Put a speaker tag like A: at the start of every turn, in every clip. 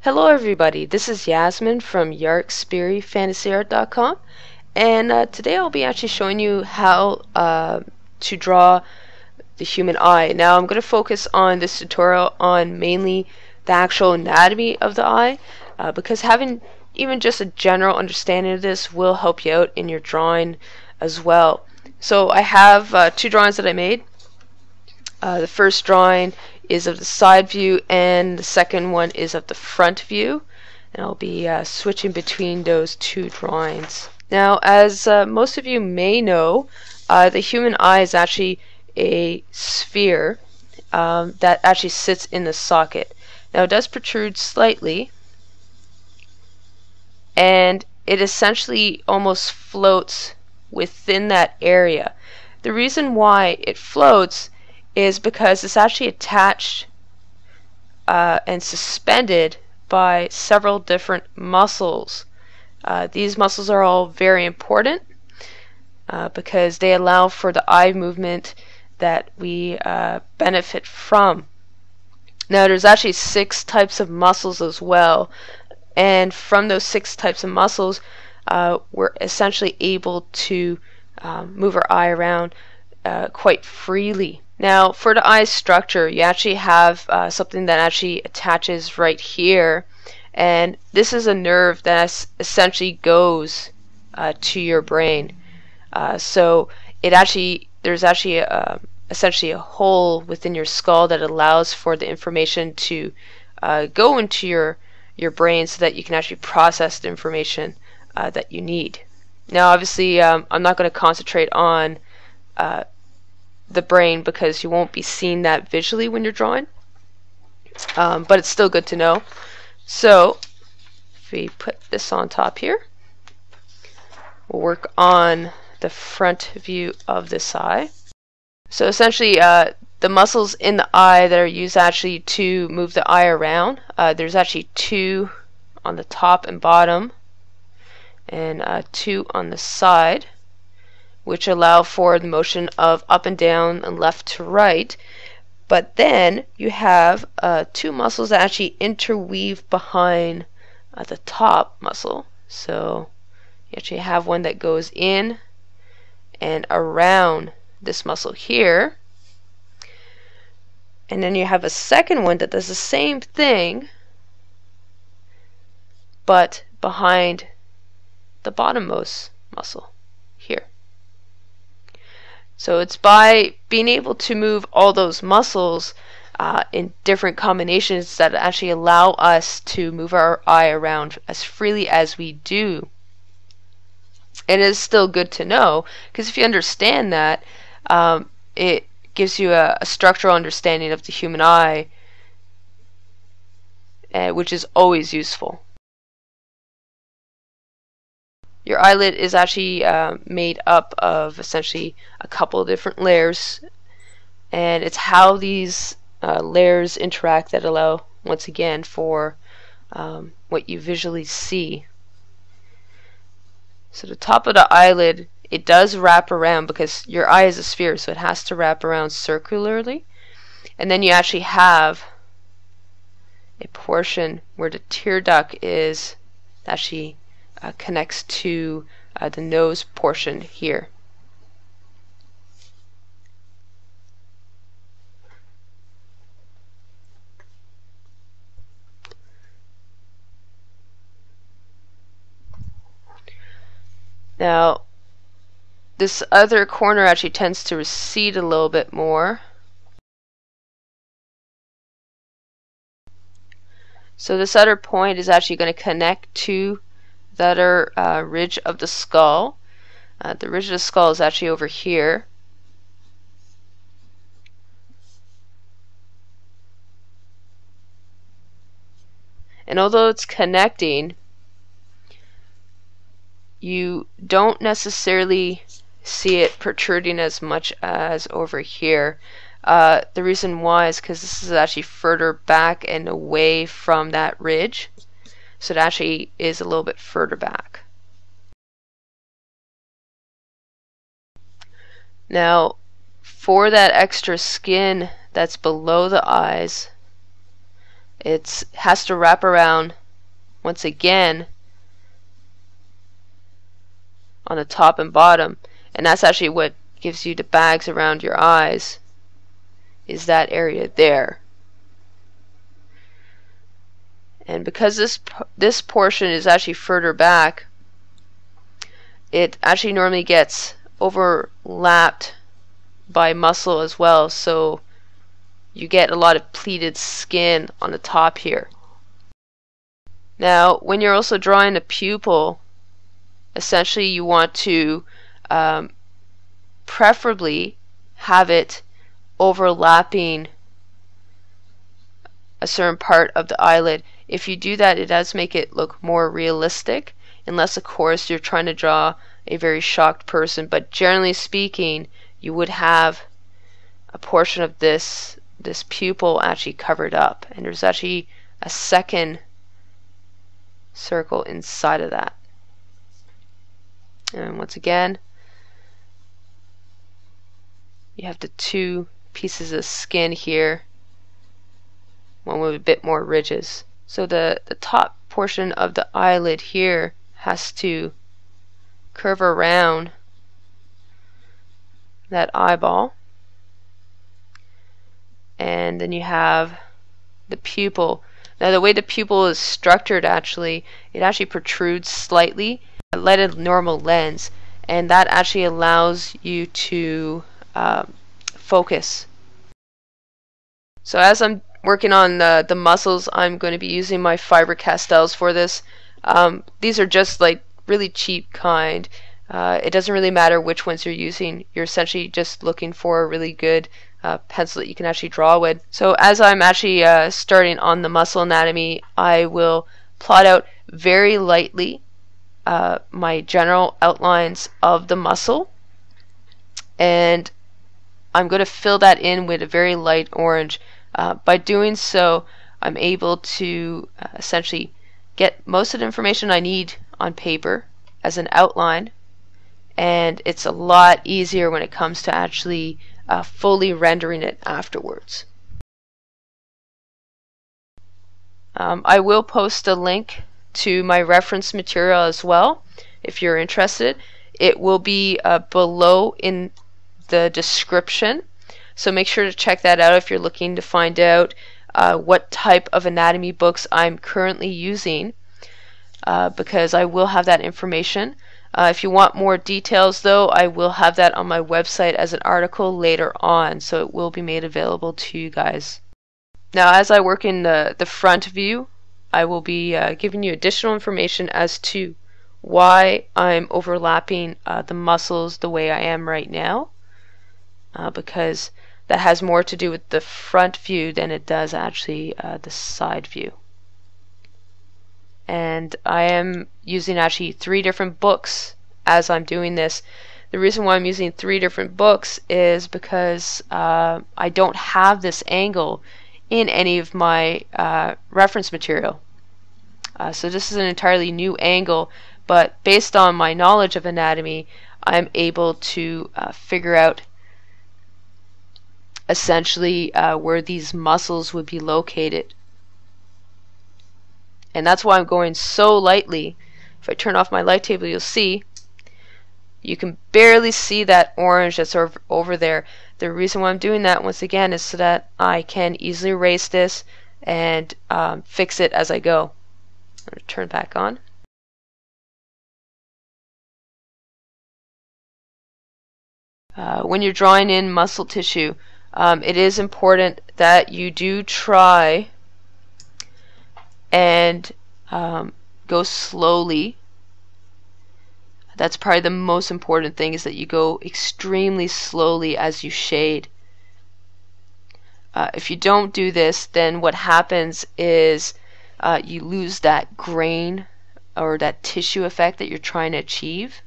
A: Hello everybody, this is Yasmin from Yarkspiri fantasyart.com, and today I'll be actually showing you how to draw the human eye. Now I'm going to focus on this tutorial on mainly the actual anatomy of the eye, because having even just a general understanding of this will help you out in your drawing as well. So I have two drawings that I made. The first drawing is of the side view and the second one is of the front view, and I'll be switching between those two drawings. Now, as most of you may know, the human eye is actually a sphere that actually sits in the socket. Now it does protrude slightly, and it essentially almost floats within that area. The reason why it floats is because it's actually attached and suspended by several different muscles. These muscles are all very important because they allow for the eye movement that we benefit from. Now there's actually 6 types of muscles as well, and from those 6 types of muscles we're essentially able to move our eye around quite freely. Now for the eye structure, you actually have something that actually attaches right here, and this is a nerve that essentially goes to your brain. So there's actually essentially a hole within your skull that allows for the information to go into your brain so that you can actually process the information that you need. Now obviously I'm not going to concentrate on the brain because you won't be seeing that visually when you're drawing, but it's still good to know. So if we put this on top here, we'll work on the front view of this eye. So essentially the muscles in the eye that are used actually to move the eye around, there's actually 2 on the top and bottom, and 2 on the side, which allow for the motion of up and down and left to right. But then you have 2 muscles that actually interweave behind the top muscle. So you actually have one that goes in and around this muscle here, and then you have a second one that does the same thing but behind the bottommost muscle here. So it's by being able to move all those muscles in different combinations that actually allow us to move our eye around as freely as we do. And it is still good to know, because if you understand that, it gives you a structural understanding of the human eye, which is always useful. Your eyelid is actually made up of essentially a couple of different layers, and it's how these layers interact that allow, once again, for what you visually see. So the top of the eyelid, it does wrap around because your eye is a sphere, so it has to wrap around circularly, and then you actually have a portion where the tear duct is actually connects to the nose portion here. Now this other corner actually tends to recede a little bit more. So this other point is actually going to connect to the other ridge of the skull. The ridge of the skull is actually over here. And although it's connecting, you don't necessarily see it protruding as much as over here. The reason why is because this is actually further back and away from that ridge, so it actually is a little bit further back. Now for that extra skin that's below the eyes, it has to wrap around once again on the top and bottom, and that's actually what gives you the bags around your eyes, is that area there. And because this portion is actually further back, it actually normally gets overlapped by muscle as well, so you get a lot of pleated skin on the top here. Now, when you're also drawing a pupil, essentially you want to preferably have it overlapping a certain part of the eyelid. If you do that, it does make it look more realistic, unless of course you're trying to draw a very shocked person. But generally speaking, you would have a portion of this pupil actually covered up, and there's actually a second circle inside of that. And once again, you have the two pieces of skin here, one with a bit more ridges. So the top portion of the eyelid here has to curve around that eyeball. And then you have the pupil. Now the way the pupil is structured, actually, it actually protrudes slightly, like a normal lens, and that actually allows you to focus. So as I'm working on the muscles, I'm going to be using my Faber-Castells for this. These are just like really cheap kind. It doesn't really matter which ones you're using. You're essentially just looking for a really good pencil that you can actually draw with. So as I'm actually starting on the muscle anatomy, I will plot out very lightly my general outlines of the muscle, and I'm going to fill that in with a very light orange. By doing so, I'm able to essentially get most of the information I need on paper as an outline, and it's a lot easier when it comes to actually fully rendering it afterwards. I will post a link to my reference material as well if you're interested. It will be below in the description, so make sure to check that out if you're looking to find out what type of anatomy books I'm currently using, because I will have that information. If you want more details, though, I will have that on my website as an article later on, so it will be made available to you guys. Now, as I work in the front view, I will be giving you additional information as to why I'm overlapping the muscles the way I am right now, because that has more to do with the front view than it does actually the side view. And I am using actually 3 different books as I'm doing this. The reason why I'm using 3 different books is because I don't have this angle in any of my reference material. So this is an entirely new angle, but based on my knowledge of anatomy, I'm able to figure out essentially where these muscles would be located. And that's why I'm going so lightly. If I turn off my light table, you'll see you can barely see that orange that's over there. The reason why I'm doing that, once again, is so that I can easily erase this and fix it as I go. I'm going to turn back on. When you're drawing in muscle tissue, it is important that you do try and go slowly. That's probably the most important thing, is that you go extremely slowly as you shade. If you don't do this, then what happens is you lose that grain or that tissue effect that you're trying to achieve.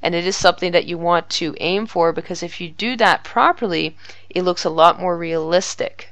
A: And it is something that you want to aim for, because if you do that properly, it looks a lot more realistic.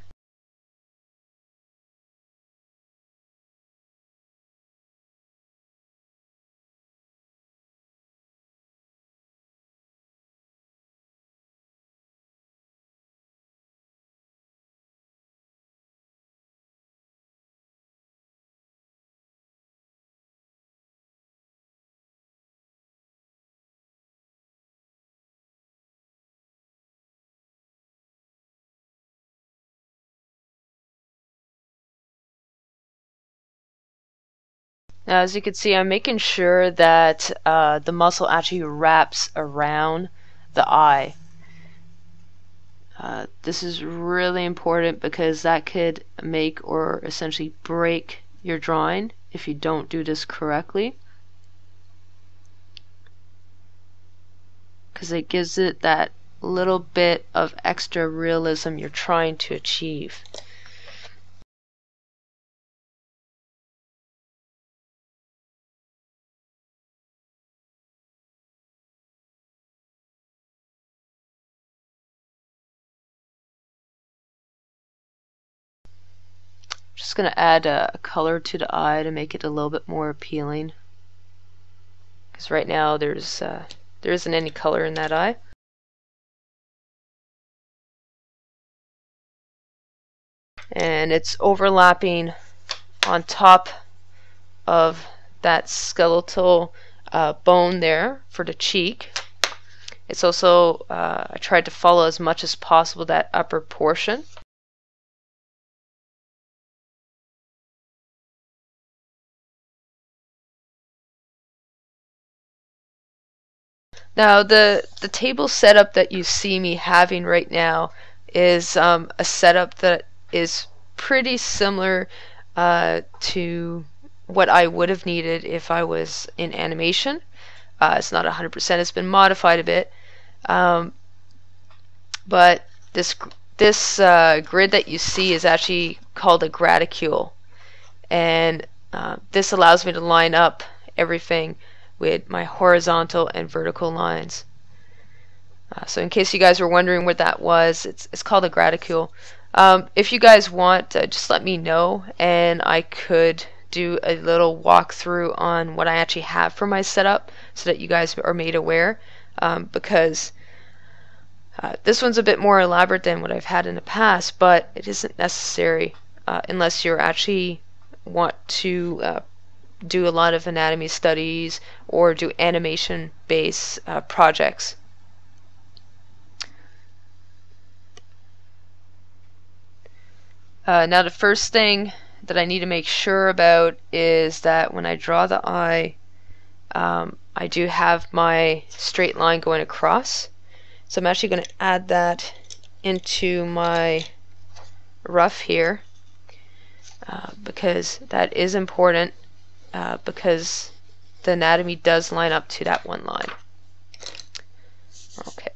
A: Now, as you can see, I'm making sure that the muscle actually wraps around the eye. This is really important because that could make or essentially break your drawing if you don't do this correctly, because it gives it that little bit of extra realism you're trying to achieve. Just going to add a color to the eye to make it a little bit more appealing, because right now there isn't any color in that eye. And it's overlapping on top of that skeletal bone there for the cheek. It's also, I tried to follow as much as possible that upper portion. Now the table setup that you see me having right now is a setup that is pretty similar to what I would have needed if I was in animation. It's not 100%, it's been modified a bit. But this grid that you see is actually called a Graticule, and this allows me to line up everything with my horizontal and vertical lines. So in case you guys were wondering what that was, it's called a Graticule. If you guys want, just let me know, and I could do a little walkthrough on what I actually have for my setup so that you guys are made aware, because this one's a bit more elaborate than what I've had in the past, but it isn't necessary unless you actually want to do a lot of anatomy studies or do animation based projects. Now the first thing that I need to make sure about is that when I draw the eye, I do have my straight line going across. So I'm actually going to add that into my rough here, because that is important, because the anatomy does line up to that one line. Okay.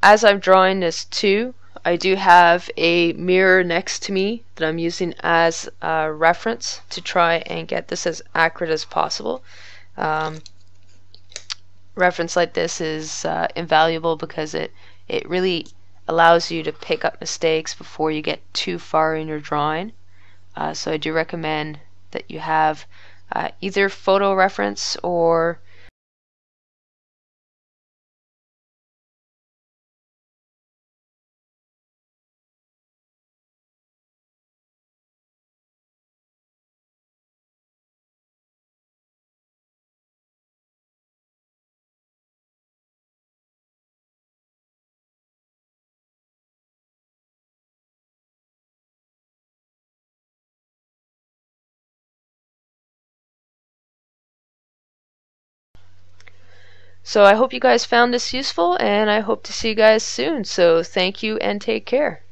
A: As I'm drawing this too, I do have a mirror next to me that I'm using as a reference to try and get this as accurate as possible. Reference like this is invaluable because it really allows you to pick up mistakes before you get too far in your drawing. So I do recommend that you have either photo reference or So I hope you guys found this useful, and I hope to see you guys soon. So thank you and take care.